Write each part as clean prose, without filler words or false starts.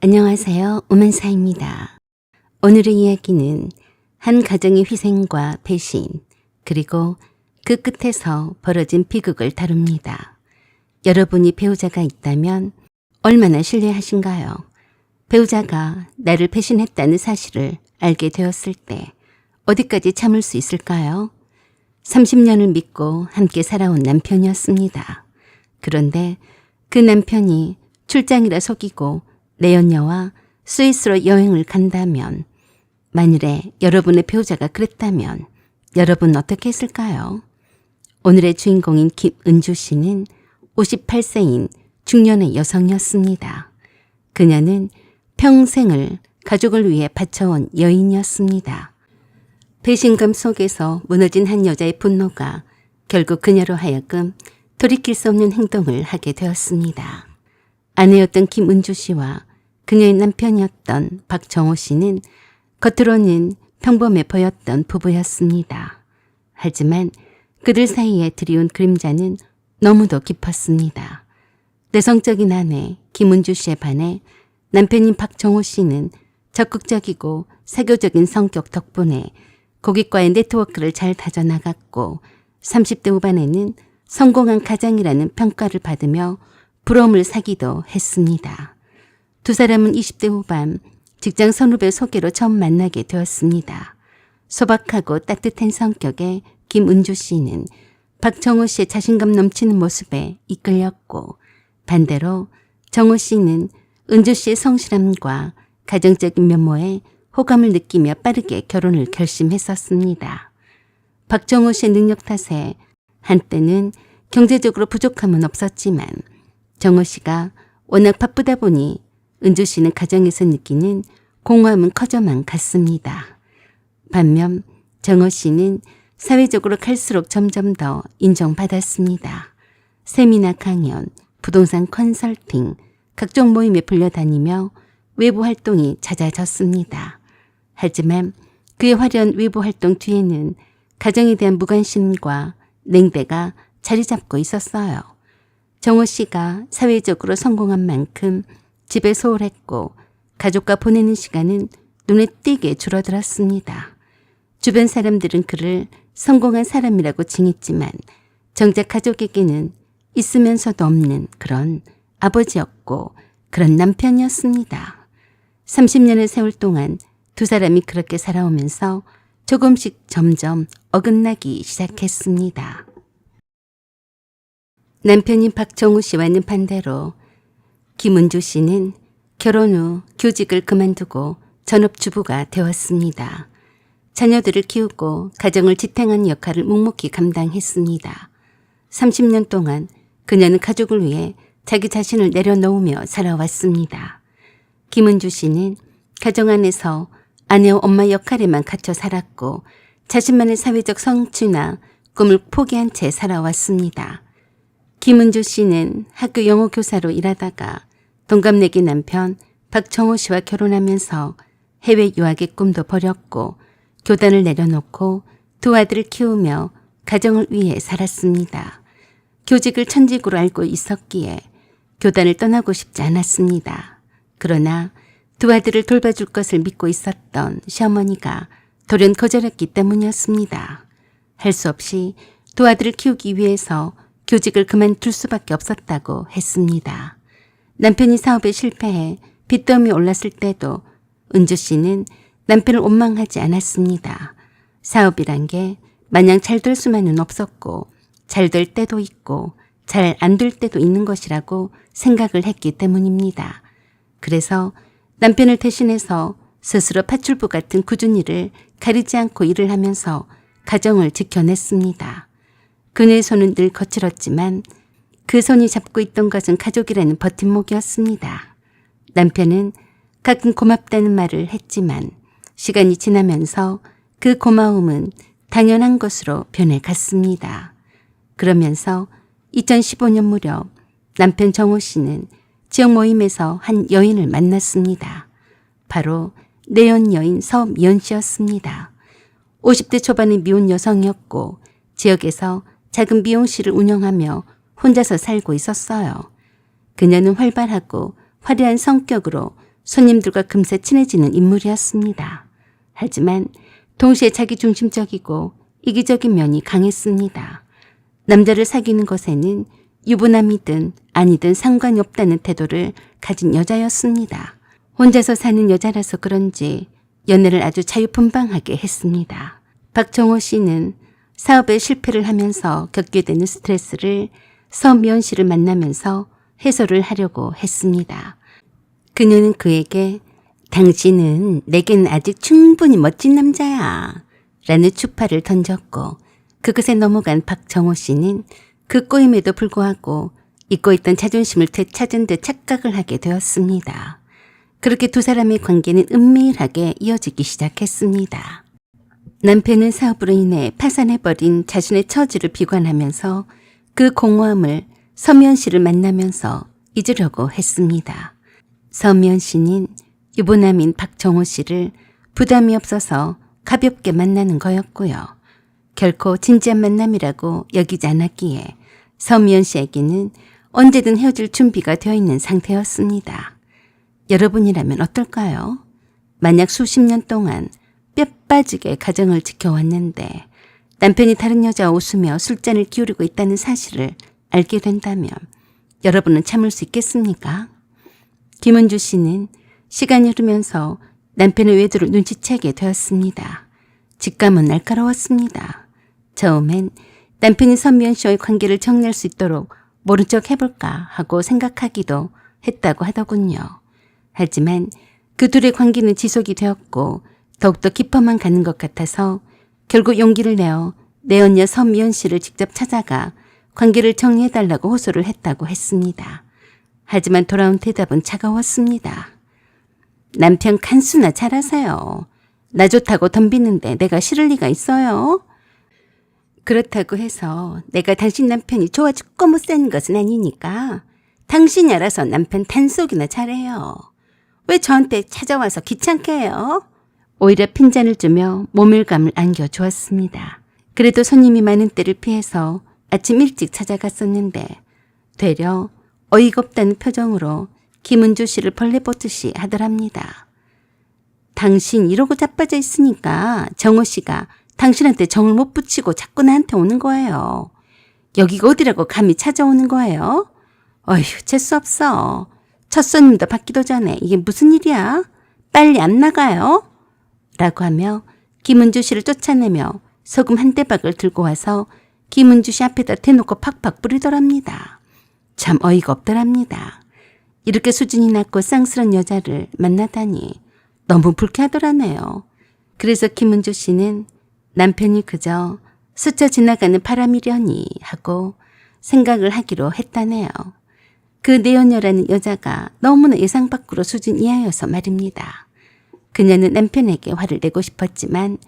안녕하세요. 오만사입니다. 오늘의 이야기는 한 가정의 희생과 배신, 그리고 그 끝에서 벌어진 비극을 다룹니다. 여러분이 배우자가 있다면 얼마나 신뢰하신가요? 배우자가 나를 배신했다는 사실을 알게 되었을 때 어디까지 참을 수 있을까요? 30년을 믿고 함께 살아온 남편이었습니다. 그런데 그 남편이 출장이라 속이고 내연녀와 스위스로 여행을 간다면, 만일에 여러분의 배우자가 그랬다면 여러분 어떻게 했을까요? 오늘의 주인공인 김은주 씨는 58세인 중년의 여성이었습니다. 그녀는 평생을 가족을 위해 바쳐온 여인이었습니다. 배신감 속에서 무너진 한 여자의 분노가 결국 그녀로 하여금 돌이킬 수 없는 행동을 하게 되었습니다. 아내였던 김은주 씨와 그녀의 남편이었던 박정호 씨는 겉으로는 평범해 보였던 부부였습니다. 하지만 그들 사이에 드리운 그림자는 너무도 깊었습니다. 내성적인 아내 김은주 씨에 반해 남편인 박정호 씨는 적극적이고 사교적인 성격 덕분에 고객과의 네트워크를 잘 다져나갔고 30대 후반에는 성공한 가장이라는 평가를 받으며 부러움을 사기도 했습니다. 두 사람은 20대 후반 직장 선후배 소개로 처음 만나게 되었습니다. 소박하고 따뜻한 성격의 김은주 씨는 박정호 씨의 자신감 넘치는 모습에 이끌렸고, 반대로 정호 씨는 은주 씨의 성실함과 가정적인 면모에 호감을 느끼며 빠르게 결혼을 결심했었습니다. 박정호 씨의 능력 탓에 한때는 경제적으로 부족함은 없었지만 정호 씨가 워낙 바쁘다 보니 은주 씨는 가정에서 느끼는 공허함은 커져만 갔습니다. 반면 정호 씨는 사회적으로 갈수록 점점 더 인정받았습니다. 세미나 강연, 부동산 컨설팅, 각종 모임에 불려다니며 외부 활동이 잦아졌습니다. 하지만 그의 화려한 외부 활동 뒤에는 가정에 대한 무관심과 냉대가 자리 잡고 있었어요. 정호 씨가 사회적으로 성공한 만큼 집에 소홀했고 가족과 보내는 시간은 눈에 띄게 줄어들었습니다. 주변 사람들은 그를 성공한 사람이라고 칭했지만 정작 가족에게는 있으면서도 없는 그런 아버지였고 그런 남편이었습니다. 30년의 세월 동안 두 사람이 그렇게 살아오면서 조금씩 점점 어긋나기 시작했습니다. 남편인 박정우 씨와는 반대로 김은주 씨는 결혼 후 교직을 그만두고 전업주부가 되었습니다. 자녀들을 키우고 가정을 지탱하는 역할을 묵묵히 감당했습니다. 30년 동안 그녀는 가족을 위해 자기 자신을 내려놓으며 살아왔습니다. 김은주 씨는 가정 안에서 아내와 엄마 역할에만 갇혀 살았고 자신만의 사회적 성취나 꿈을 포기한 채 살아왔습니다. 김은주 씨는 학교 영어 교사로 일하다가 동갑내기 남편 박정호 씨와 결혼하면서 해외 유학의 꿈도 버렸고 교단을 내려놓고 두 아들을 키우며 가정을 위해 살았습니다. 교직을 천직으로 알고 있었기에 교단을 떠나고 싶지 않았습니다. 그러나 두 아들을 돌봐줄 것을 믿고 있었던 시어머니가 돌연 거절했기 때문이었습니다. 할 수 없이 두 아들을 키우기 위해서 교직을 그만둘 수밖에 없었다고 했습니다. 남편이 사업에 실패해 빚더미 올랐을 때도 은주 씨는 남편을 원망하지 않았습니다. 사업이란 게 마냥 잘 될 수만은 없었고 잘 될 때도 있고 잘 안 될 때도 있는 것이라고 생각을 했기 때문입니다. 그래서 남편을 대신해서 스스로 파출부 같은 굳은 일을 가리지 않고 일을 하면서 가정을 지켜냈습니다. 그녀의 손은 늘 거칠었지만 그 손이 잡고 있던 것은 가족이라는 버팀목이었습니다. 남편은 가끔 고맙다는 말을 했지만 시간이 지나면서 그 고마움은 당연한 것으로 변해갔습니다. 그러면서 2015년 무렵 남편 정호 씨는 지역 모임에서 한 여인을 만났습니다. 바로 내연 여인 서미연 씨였습니다. 50대 초반의 미혼 여성이었고 지역에서 작은 미용실을 운영하며 혼자서 살고 있었어요. 그녀는 활발하고 화려한 성격으로 손님들과 금세 친해지는 인물이었습니다. 하지만 동시에 자기중심적이고 이기적인 면이 강했습니다. 남자를 사귀는 것에는 유부남이든 아니든 상관이 없다는 태도를 가진 여자였습니다. 혼자서 사는 여자라서 그런지 연애를 아주 자유분방하게 했습니다. 박정호 씨는 사업에 실패를 하면서 겪게 되는 스트레스를 서미연 씨를 만나면서 해소를 하려고 했습니다. 그녀는 그에게 당신은 내겐 아직 충분히 멋진 남자야 라는 추파를 던졌고 그것에 넘어간 박정호 씨는 그 꼬임에도 불구하고 잊고 있던 자존심을 되찾은 듯 착각을 하게 되었습니다. 그렇게 두 사람의 관계는 은밀하게 이어지기 시작했습니다. 남편은 사업으로 인해 파산해버린 자신의 처지를 비관하면서 그 공허함을 서미연 씨를 만나면서 잊으려고 했습니다. 서미연 씨는 유부남인 박정호 씨를 부담이 없어서 가볍게 만나는 거였고요. 결코 진지한 만남이라고 여기지 않았기에 서미연 씨에게는 언제든 헤어질 준비가 되어 있는 상태였습니다. 여러분이라면 어떨까요? 만약 수십 년 동안 뼈 빠지게 가정을 지켜왔는데 남편이 다른 여자와 웃으며 술잔을 기울이고 있다는 사실을 알게 된다면 여러분은 참을 수 있겠습니까? 김은주 씨는 시간이 흐르면서 남편의 외도를 눈치채게 되었습니다. 직감은 날카로웠습니다. 처음엔 남편이 서미연 씨와의 관계를 정리할 수 있도록 모른 척 해볼까 하고 생각하기도 했다고 하더군요. 하지만 그 둘의 관계는 지속이 되었고 더욱더 깊어만 가는 것 같아서 결국 용기를 내어 내언녀 서미연 씨를 직접 찾아가 관계를 정리해달라고 호소를 했다고 했습니다. 하지만 돌아온 대답은 차가웠습니다. 남편 간수나 잘하세요. 나 좋다고 덤비는데 내가 싫을 리가 있어요? 그렇다고 해서 내가 당신 남편이 좋아 죽고 못 사는 것은 아니니까 당신이 알아서 남편 단속이나 잘해요. 왜 저한테 찾아와서 귀찮게 해요? 오히려 핀잔을 주며 모멸감을 안겨주었습니다. 그래도 손님이 많은 때를 피해서 아침 일찍 찾아갔었는데 되려 어이가 없다는 표정으로 김은주 씨를 벌레 보듯이 하더랍니다. 당신 이러고 자빠져 있으니까 정호 씨가 당신한테 정을 못 붙이고 자꾸 나한테 오는 거예요. 여기가 어디라고 감히 찾아오는 거예요? 어휴, 재수없어. 첫 손님도 받기도 전에 이게 무슨 일이야? 빨리 안 나가요? 라고 하며 김은주 씨를 쫓아내며 소금 한 대박을 들고 와서 김은주 씨 앞에다 대놓고 팍팍 뿌리더랍니다. 참 어이가 없더랍니다. 이렇게 수준이 낮고 쌍스런 여자를 만나다니 너무 불쾌하더라네요. 그래서 김은주 씨는 남편이 그저 스쳐 지나가는 바람이려니 하고 생각을 하기로 했다네요. 그 내연녀라는 여자가 너무나 예상 밖으로 수준 이하여서 말입니다. 그녀는 남편에게 화를 내고 싶었지만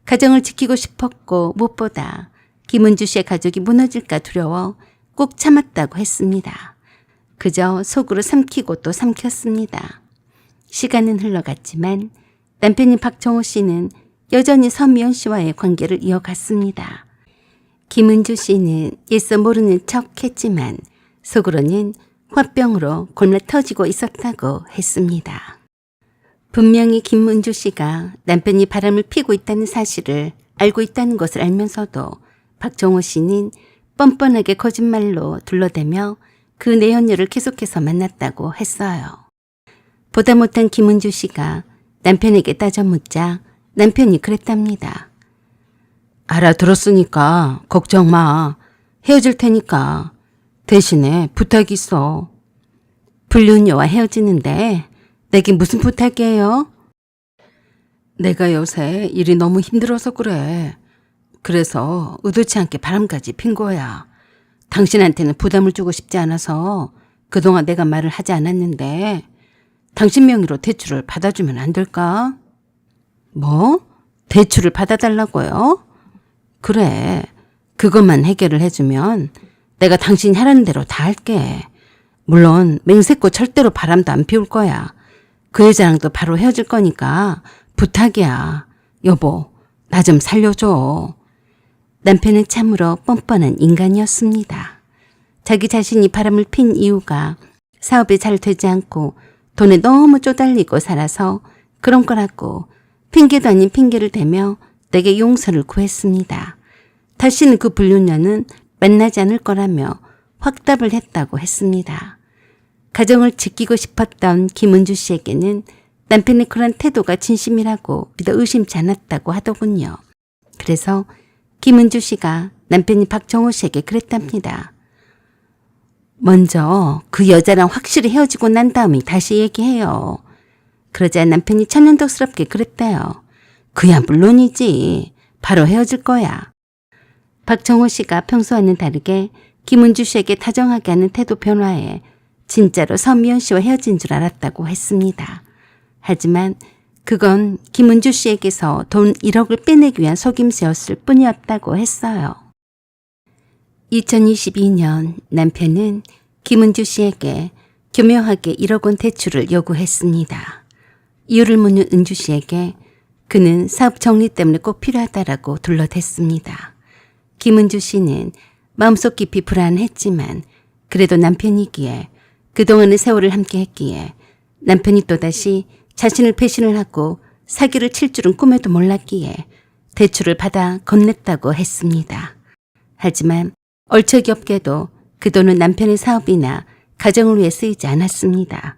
가정을 지키고 싶었고 무엇보다 김은주 씨의 가족이 무너질까 두려워 꼭 참았다고 했습니다. 그저 속으로 삼키고 또 삼켰습니다. 시간은 흘러갔지만 남편인 박정호 씨는 여전히 서미연 씨와의 관계를 이어갔습니다. 김은주 씨는 예서 모르는 척 했지만 속으로는 화병으로 골마 터지고 있었다고 했습니다. 분명히 김은주 씨가 남편이 바람을 피고 있다는 사실을 알고 있다는 것을 알면서도 박정호 씨는 뻔뻔하게 거짓말로 둘러대며 그 내연녀를 계속해서 만났다고 했어요. 보다 못한 김은주 씨가 남편에게 따져 묻자 남편이 그랬답니다. 알아들었으니까 걱정 마. 헤어질 테니까. 대신에 부탁이 있어. 불륜녀와 헤어지는데 내게 무슨 부탁이에요? 내가 요새 일이 너무 힘들어서 그래. 그래서 의도치 않게 바람까지 핀 거야. 당신한테는 부담을 주고 싶지 않아서 그동안 내가 말을 하지 않았는데 당신 명의로 대출을 받아주면 안 될까? 뭐? 대출을 받아달라고요? 그래. 그것만 해결을 해주면 내가 당신이 하라는 대로 다 할게. 물론 맹세코 절대로 바람도 안 피울 거야. 그 여자랑도 바로 헤어질 거니까 부탁이야. 여보, 나 좀 살려줘. 남편은 참으로 뻔뻔한 인간이었습니다. 자기 자신이 바람을 핀 이유가 사업이 잘 되지 않고 돈에 너무 쪼달리고 살아서 그런 거라고 핑계도 아닌 핑계를 대며 내게 용서를 구했습니다. 다시는 그 불륜녀는 만나지 않을 거라며 확답을 했다고 했습니다. 가정을 지키고 싶었던 김은주 씨에게는 남편의 그런 태도가 진심이라고 믿어 의심치 않았다고 하더군요. 그래서 김은주 씨가 남편이 박정호 씨에게 그랬답니다. 먼저 그 여자랑 확실히 헤어지고 난 다음에 다시 얘기해요. 그러자 남편이 천연덕스럽게 그랬대요. 그야 물론이지. 바로 헤어질 거야. 박정호 씨가 평소와는 다르게 김은주 씨에게 다정하게 하는 태도 변화에 진짜로 선미연 씨와 헤어진 줄 알았다고 했습니다. 하지만 그건 김은주 씨에게서 돈 1억을 빼내기 위한 속임수였을 뿐이었다고 했어요. 2022년 남편은 김은주 씨에게 교묘하게 1억 원 대출을 요구했습니다. 이유를 묻는 은주 씨에게 그는 사업 정리 때문에 꼭 필요하다라고 둘러댔습니다. 김은주 씨는 마음속 깊이 불안했지만 그래도 남편이기에 그동안의 세월을 함께 했기에 남편이 또다시 자신을 배신을 하고 사기를 칠 줄은 꿈에도 몰랐기에 대출을 받아 건넸다고 했습니다. 하지만 얼척이 없게도 그 돈은 남편의 사업이나 가정을 위해 쓰이지 않았습니다.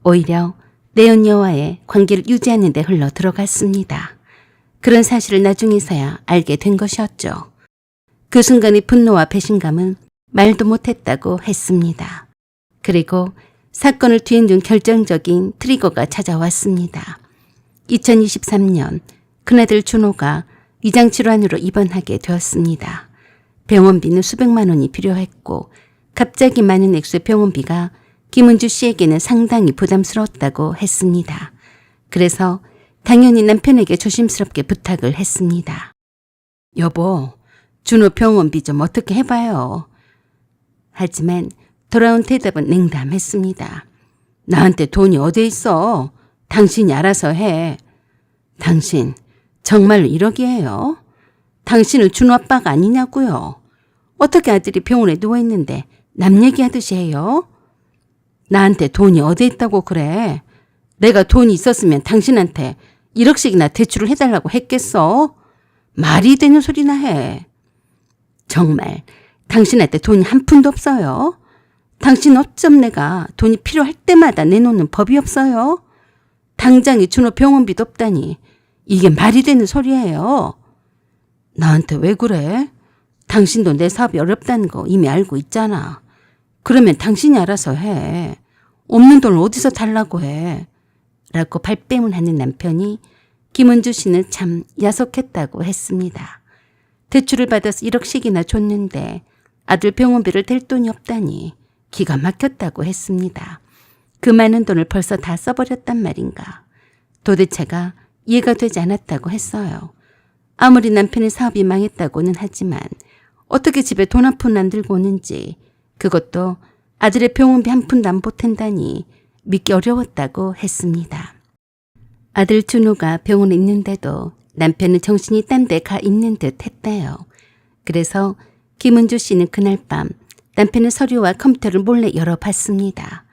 오히려 내연녀와의 관계를 유지하는 데 흘러 들어갔습니다. 그런 사실을 나중에서야 알게 된 것이었죠. 그 순간의 분노와 배신감은 말도 못했다고 했습니다. 그리고 사건을 뒤흔든 결정적인 트리거가 찾아왔습니다. 2023년 큰아들 준호가 위장질환으로 입원하게 되었습니다. 병원비는 수백만 원이 필요했고 갑자기 많은 액수의 병원비가 김은주 씨에게는 상당히 부담스러웠다고 했습니다. 그래서 당연히 남편에게 조심스럽게 부탁을 했습니다. 여보, 준호 병원비 좀 어떻게 해봐요. 하지만 돌아온 대답은 냉담했습니다. 나한테 돈이 어디 있어? 당신이 알아서 해. 당신 정말로 1억이에요? 당신은 준호 아빠가 아니냐고요? 어떻게 아들이 병원에 누워있는데 남 얘기하듯이 해요? 나한테 돈이 어디 있다고 그래? 내가 돈이 있었으면 당신한테 1억씩이나 대출을 해달라고 했겠어? 말이 되는 소리나 해. 정말 당신한테 돈이 한 푼도 없어요? 당신 어쩜 내가 돈이 필요할 때마다 내놓는 법이 없어요? 당장에 준호 병원비도 없다니 이게 말이 되는 소리예요. 나한테 왜 그래? 당신도 내 사업이 어렵다는 거 이미 알고 있잖아. 그러면 당신이 알아서 해. 없는 돈을 어디서 달라고 해. 라고 발뺌을 하는 남편이 김은주 씨는 참 야속했다고 했습니다. 대출을 받아서 1억씩이나 줬는데 아들 병원비를 댈 돈이 없다니 기가 막혔다고 했습니다. 그 많은 돈을 벌써 다 써버렸단 말인가. 도대체가 이해가 되지 않았다고 했어요. 아무리 남편의 사업이 망했다고는 하지만 어떻게 집에 돈 한 푼 안 들고 오는지 그것도 아들의 병원비 한 푼도 안 보탠다니 믿기 어려웠다고 했습니다. 아들 준호가 병원에 있는데도 남편은 정신이 딴 데 가 있는 듯 했대요. 그래서 김은주 씨는 그날 밤 남편의 서류와 컴퓨터를 몰래 열어봤습니다.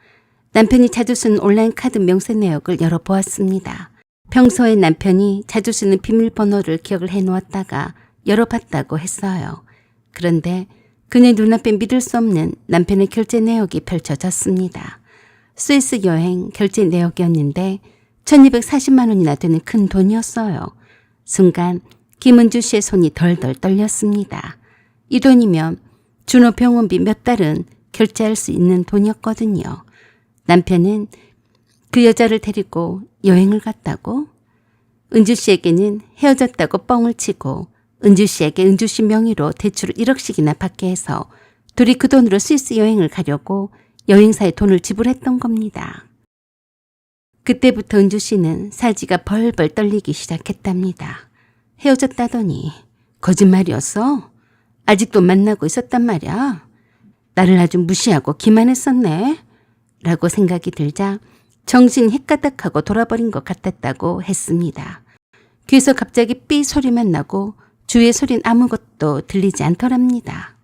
남편이 자주 쓰는 온라인 카드 명세 내역을 열어보았습니다. 평소에 남편이 자주 쓰는 비밀번호를 기억을 해놓았다가 열어봤다고 했어요. 그런데 그의 눈앞에 믿을 수 없는 남편의 결제 내역이 펼쳐졌습니다. 스위스 여행 결제 내역이었는데 1240만 원이나 되는 큰 돈이었어요. 순간 김은주 씨의 손이 덜덜 떨렸습니다. 이 돈이면 준호 병원비 몇 달은 결제할 수 있는 돈이었거든요. 남편은 그 여자를 데리고 여행을 갔다고? 은주 씨에게는 헤어졌다고 뻥을 치고 은주 씨에게 은주 씨 명의로 대출을 1억씩이나 받게 해서 둘이 그 돈으로 스위스 여행을 가려고 여행사에 돈을 지불했던 겁니다. 그때부터 은주 씨는 사지가 벌벌 떨리기 시작했답니다. 헤어졌다더니 거짓말이었어? 아직도 만나고 있었단 말이야? 나를 아주 무시하고 기만했었네? 라고 생각이 들자 정신이 헷가닥하고 돌아버린 것 같았다고 했습니다. 귀에서 갑자기 삐 소리만 나고 주위의 소린 아무것도 들리지 않더랍니다.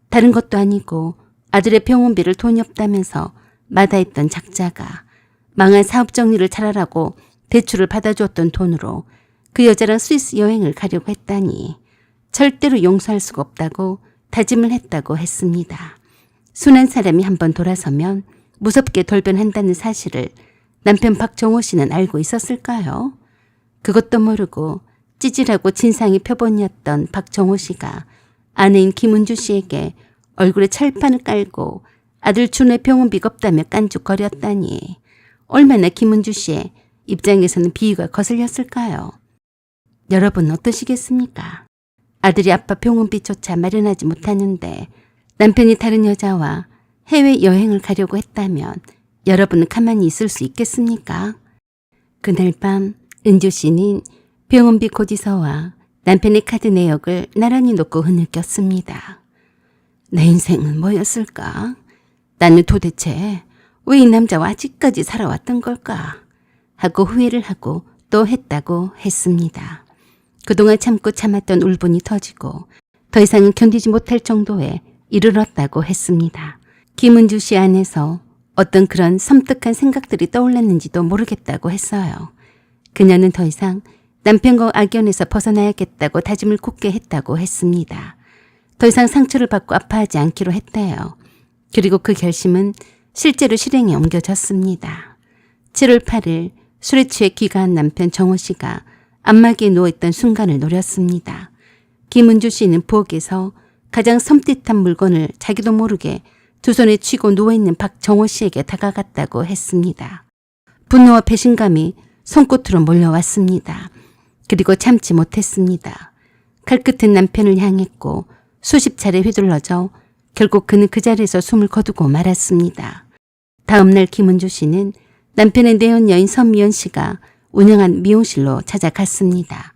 다른 것도 아니고 아들의 병원비를 돈이 없다면서 마다했던 작자가 망한 사업 정리를 잘하라고 대출을 받아주었던 돈으로 그 여자랑 스위스 여행을 가려고 했다니 절대로 용서할 수가 없다고 다짐을 했다고 했습니다. 순한 사람이 한번 돌아서면 무섭게 돌변한다는 사실을 남편 박정호 씨는 알고 있었을까요? 그것도 모르고 찌질하고 진상이 표본이었던 박정호 씨가 아내인 김은주 씨에게 얼굴에 철판을 깔고 아들 준의 병원비가 없다며 깐죽거렸다니 얼마나 김은주 씨의 입장에서는 비위가 거슬렸을까요? 여러분 어떠시겠습니까? 아들이 아빠 병원비조차 마련하지 못하는데 남편이 다른 여자와 해외여행을 가려고 했다면 여러분은 가만히 있을 수 있겠습니까? 그날 밤 은주 씨는 병원비 고지서와 남편의 카드 내역을 나란히 놓고 흐느꼈습니다. 내 인생은 뭐였을까? 나는 도대체 왜 이 남자와 아직까지 살아왔던 걸까? 하고 후회를 하고 또 했다고 했습니다. 그동안 참고 참았던 울분이 터지고 더 이상은 견디지 못할 정도에 이르렀다고 했습니다. 김은주 씨 안에서 어떤 그런 섬뜩한 생각들이 떠올랐는지도 모르겠다고 했어요. 그녀는 더 이상 남편과 악연에서 벗어나야겠다고 다짐을 굳게 했다고 했습니다. 더 이상 상처를 받고 아파하지 않기로 했대요. 그리고 그 결심은 실제로 실행에 옮겨졌습니다. 7월 8일 술에 취해 귀가한 남편 정호 씨가 안마기에 누워있던 순간을 노렸습니다. 김은주 씨는 부엌에서 가장 섬찟한 물건을 자기도 모르게 두 손에 쥐고 누워있는 박정호 씨에게 다가갔다고 했습니다. 분노와 배신감이 손끝으로 몰려왔습니다. 그리고 참지 못했습니다. 칼끝은 남편을 향했고 수십 차례 휘둘러져 결국 그는 그 자리에서 숨을 거두고 말았습니다. 다음 날 김은주 씨는 남편의 내연녀인 선미연 씨가 운영한 미용실로 찾아갔습니다.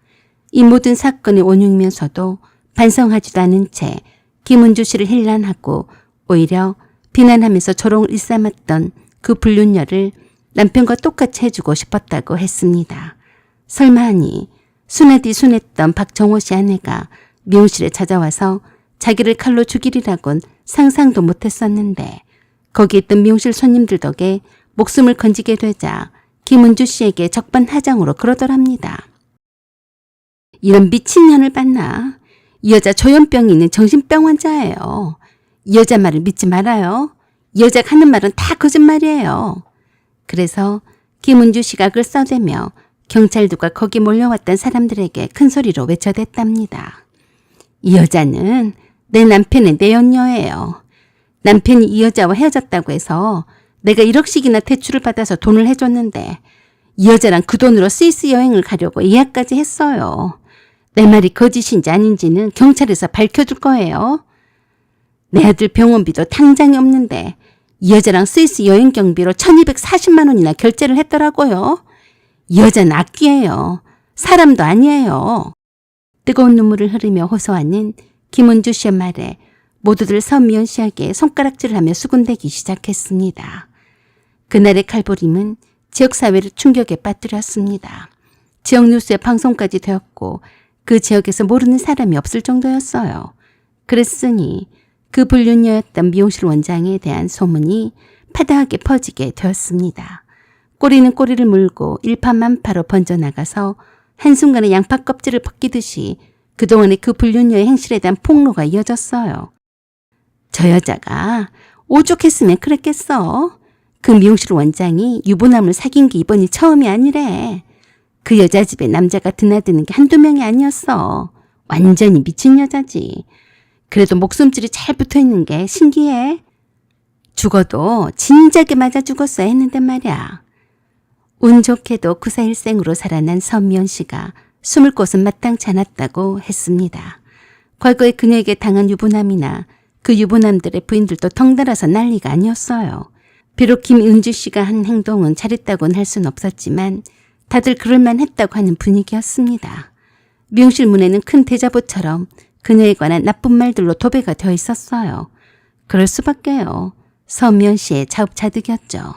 이 모든 사건에 원흉이면서도 반성하지도 않은 채 김은주 씨를 힐난하고 오히려 비난하면서 조롱을 일삼았던 그 불륜녀를 남편과 똑같이 해주고 싶었다고 했습니다. 설마 하니 순하디 순했던 박정호 씨 아내가 미용실에 찾아와서 자기를 칼로 죽이리라곤 상상도 못했었는데 거기 있던 미용실 손님들 덕에 목숨을 건지게 되자 김은주 씨에게 적반하장으로 그러더랍니다. 이런 미친년을 봤나? 이 여자 조현병이 있는 정신병 환자예요. 이 여자 말을 믿지 말아요. 이 여자가 하는 말은 다 거짓말이에요. 그래서 김은주 씨가 그걸 써대며 경찰들과 거기 몰려왔던 사람들에게 큰 소리로 외쳐댔답니다. 이 여자는 내 남편의 내연녀예요. 남편이 이 여자와 헤어졌다고 해서 내가 1억씩이나 대출을 받아서 돈을 해줬는데 이 여자랑 그 돈으로 스위스 여행을 가려고 예약까지 했어요. 내 말이 거짓인지 아닌지는 경찰에서 밝혀줄 거예요. 내 아들 병원비도 당장이 없는데 이 여자랑 스위스 여행 경비로 1240만 원이나 결제를 했더라고요. 이 여자는 악귀예요. 사람도 아니에요. 뜨거운 눈물을 흐르며 호소하는 김은주 씨의 말에 모두들 선미연 씨에게 손가락질을 하며 수군대기 시작했습니다. 그날의 칼부림은 지역사회를 충격에 빠뜨렸습니다. 지역 뉴스에 방송까지 되었고 그 지역에서 모르는 사람이 없을 정도였어요. 그랬으니 그 불륜녀였던 미용실 원장에 대한 소문이 파다하게 퍼지게 되었습니다. 꼬리는 꼬리를 물고 일파만파로 번져나가서 한순간에 양파 껍질을 벗기듯이 그동안의 그 불륜녀의 행실에 대한 폭로가 이어졌어요. 저 여자가 오죽했으면 그랬겠어. 그 미용실 원장이 유부남을 사귄 게 이번이 처음이 아니래. 그 여자 집에 남자가 드나드는 게 한두 명이 아니었어. 완전히 미친 여자지. 그래도 목숨줄이 잘 붙어있는 게 신기해. 죽어도 진작에 맞아 죽었어야 했는데 말이야. 운 좋게도 구사일생으로 살아난 선미연 씨가 숨을 곳은 마땅치 않았다고 했습니다. 과거에 그녀에게 당한 유부남이나 그 유부남들의 부인들도 덩달아서 난리가 아니었어요. 비록 김은주 씨가 한 행동은 잘했다고는 할 수는 없었지만 다들 그럴만 했다고 하는 분위기였습니다. 미용실 문에는 큰 대자보처럼 그녀에 관한 나쁜 말들로 도배가 되어 있었어요. 그럴 수밖에요. 선미연 씨의 자업자득이었죠.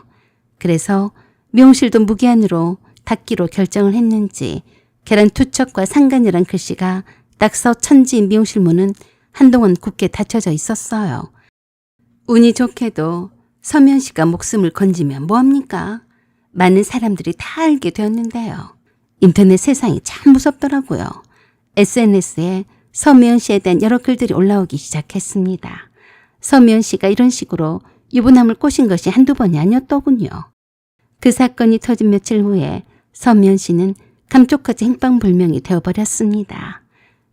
그래서 미용실도 무기한으로 닫기로 결정을 했는지 계란 투척과 상간이란 글씨가 낙서 천지인 미용실 문은 한동안 굳게 닫혀져 있었어요. 운이 좋게도 서면 씨가 목숨을 건지면 뭐합니까? 많은 사람들이 다 알게 되었는데요. 인터넷 세상이 참 무섭더라고요. SNS에 서미연 씨에 대한 여러 글들이 올라오기 시작했습니다. 서미연 씨가 이런 식으로 유부남을 꼬신 것이 한두 번이 아니었더군요. 그 사건이 터진 며칠 후에 서미연 씨는 감쪽같이 행방불명이 되어버렸습니다.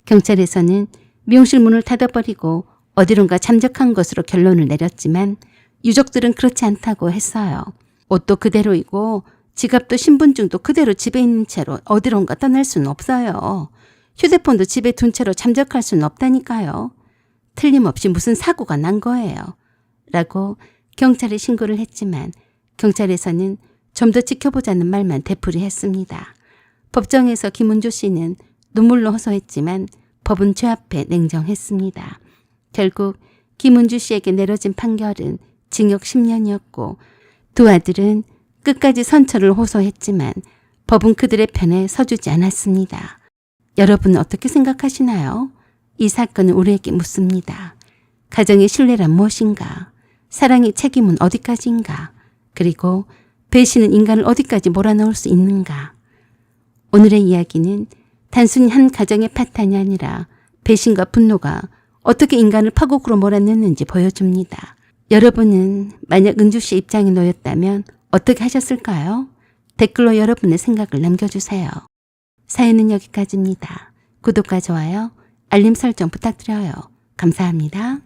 경찰에서는 미용실 문을 닫아버리고 어디론가 잠적한 것으로 결론을 내렸지만 유족들은 그렇지 않다고 했어요. 옷도 그대로이고 지갑도 신분증도 그대로 집에 있는 채로 어디론가 떠날 수는 없어요. 휴대폰도 집에 둔 채로 잠적할 수는 없다니까요. 틀림없이 무슨 사고가 난 거예요. 라고 경찰에 신고를 했지만 경찰에서는 좀 더 지켜보자는 말만 되풀이했습니다. 법정에서 김은주 씨는 눈물로 호소했지만 법은 죄 앞에 냉정했습니다. 결국 김은주 씨에게 내려진 판결은 징역 10년이었고 두 아들은 끝까지 선처를 호소했지만 법은 그들의 편에 서주지 않았습니다. 여러분은 어떻게 생각하시나요? 이 사건은 우리에게 묻습니다. 가정의 신뢰란 무엇인가? 사랑의 책임은 어디까지인가? 그리고 배신은 인간을 어디까지 몰아넣을 수 있는가? 오늘의 이야기는 단순히 한 가정의 파탄이 아니라 배신과 분노가 어떻게 인간을 파국으로 몰아넣는지 보여줍니다. 여러분은 만약 은주 씨 입장에 놓였다면 어떻게 하셨을까요? 댓글로 여러분의 생각을 남겨주세요. 사연은 여기까지입니다. 구독과 좋아요, 알림 설정 부탁드려요. 감사합니다.